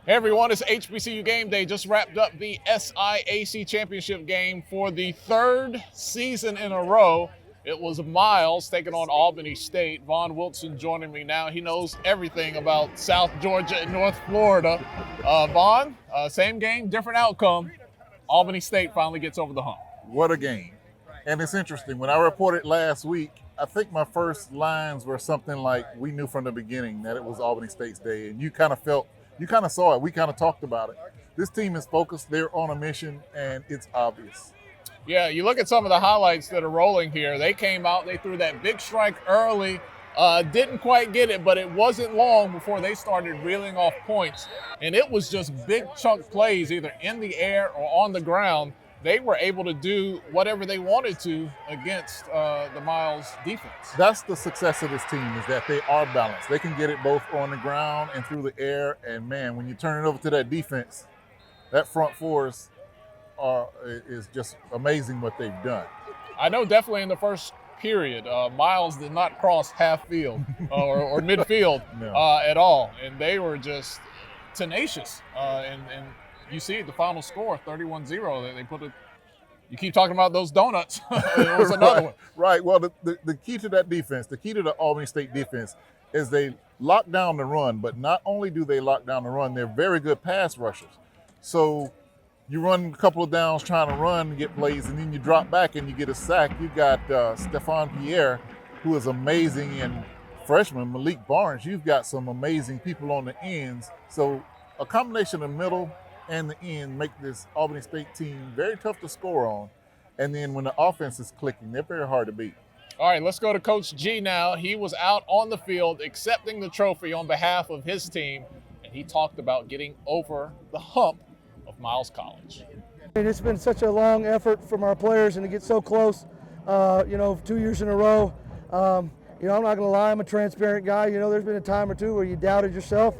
Hey everyone, it's HBCU Game Day. Just wrapped up the SIAC Championship game for the third season in a row. It was Miles taking on Albany State. Vaughn Wilson joining me now. He knows everything about South Georgia and North Florida. Vaughn, same game, different outcome. Albany State finally gets over the hump. What a game. And it's interesting. When I reported last week, I think my first lines were something like, we knew from the beginning that it was Albany State's day. And you kind of saw it. We kind of talked about it. This team is focused. They're on a mission, and it's obvious. Yeah, you look at some of the highlights that are rolling here. They came out, they threw that big strike early, didn't quite get it, but it wasn't long before they started reeling off points. And it was just big chunk plays, either in the air or on the ground. They were able to do whatever they wanted to against the Miles defense. That's the success of this team, is that they are balanced. They can get it both on the ground and through the air. And, man, when you turn it over to that defense, that front four is just amazing what they've done. I know definitely in the first period, Miles did not cross half field or midfield at all. And they were just tenacious. And you see the final score, 31-0. They put it. You keep talking about those donuts. It was another one. Right. Well, the key to that defense, the key to the Albany State defense, is they lock down the run. But not only do they lock down the run, they're very good pass rushers. So you run a couple of downs trying to run, get plays, and then you drop back and you get a sack. You got Stephon Pierre, who is amazing, and freshman Malik Barnes. You've got some amazing people on the ends. So a combination of middle and the end make this Albany State team very tough to score on. And then when the offense is clicking, they're very hard to beat. All right, let's go to Coach G now. He was out on the field accepting the trophy on behalf of his team, and he talked about getting over the hump of Miles College. It's been such a long effort from our players, and to get so close, 2 years in a row. I'm not going to lie, I'm a transparent guy. There's been a time or two where you doubted yourself,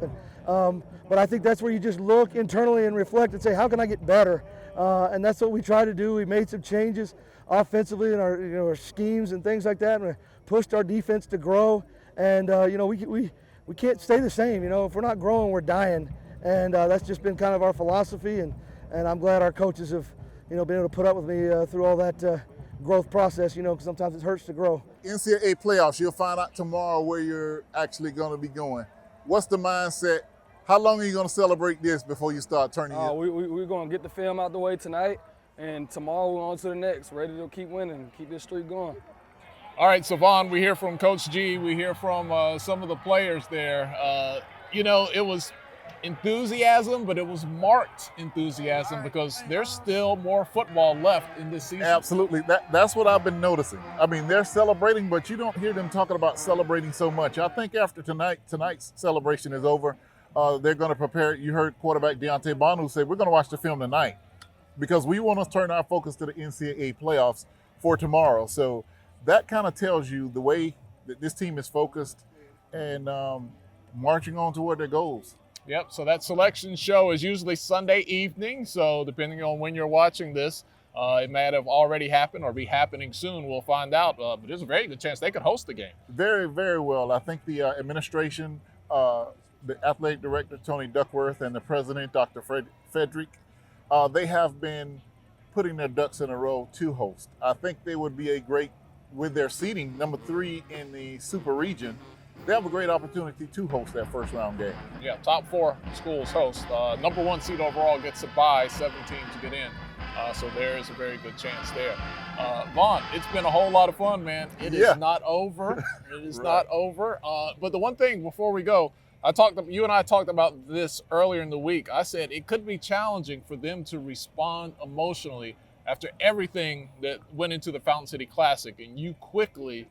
but I think that's where you just look internally and reflect and say, how can I get better? And that's what we try to do. We made some changes offensively in our schemes and things like that, and we pushed our defense to grow. And we can't stay the same. If we're not growing, we're dying. And that's just been kind of our philosophy. And I'm glad our coaches have been able to put up with me through all that growth process. Because sometimes it hurts to grow. NCAA playoffs, you'll find out tomorrow where you're actually going to be going. What's the mindset? How long are you going to celebrate this before you start turning it? We're going to get the film out the way tonight, and tomorrow we're on to the next, ready to keep winning, keep this streak going. All right, so Vaughn, we hear from Coach G. We hear from some of the players there. It was enthusiasm, but it was marked enthusiasm because there's still more football left in this season. Absolutely. That's what I've been noticing. I mean, they're celebrating, but you don't hear them talking about celebrating so much. I think after tonight's celebration is over, they're going to prepare. You heard quarterback Deontay Bonu say, we're going to watch the film tonight because we want to turn our focus to the NCAA playoffs for tomorrow. So that kind of tells you the way that this team is focused and marching on toward their goals. Yep, so that selection show is usually Sunday evening. So depending on when you're watching this, it might have already happened or be happening soon. We'll find out. But there's a very good chance they could host the game. Very, very well. I think the administration, the athletic director, Tony Duckworth, and the president, Dr. Frederick, they have been putting their ducks in a row to host. I think they would be a great, with their seeding, number 3 in the super region, they have a great opportunity to host that first round game. Yeah, top 4 schools host. Number 1 seed overall gets a bye, 7 teams get in. So there is a very good chance there. Vaughn, it's been a whole lot of fun, man. It is not over. It is not over. But the one thing before we go, you and I talked about this earlier in the week. I said it could be challenging for them to respond emotionally after everything that went into the Fountain City Classic, and you quickly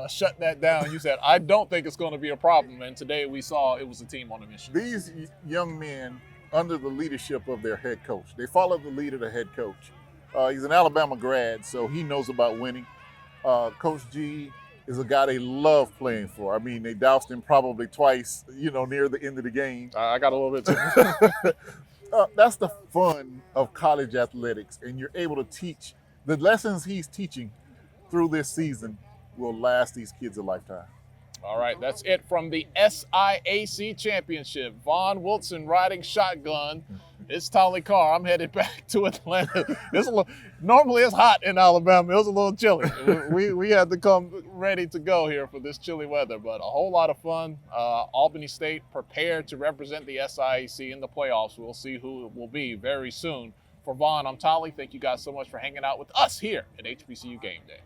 shut that down. You said, I don't think it's going to be a problem, and today we saw it was a team on a mission. These young men, under the leadership of their head coach, they follow the lead of the head coach. He's an Alabama grad, so he knows about winning. Coach G is a guy they love playing for. I mean, they doused him probably twice, near the end of the game. I got a little bit too. That's the fun of college athletics, and you're able to teach. The lessons he's teaching through this season will last these kids a lifetime. All right, that's it from the SIAC Championship. Vaughn Wilson riding shotgun. It's Tolly Carr. I'm headed back to Atlanta. Normally it's hot in Alabama. It was a little chilly. We had to come ready to go here for this chilly weather, but a whole lot of fun. Albany State prepared to represent the SIAC in the playoffs. We'll see who it will be very soon. For Vaughn, I'm Tolly. Thank you guys so much for hanging out with us here at HBCU Game Day.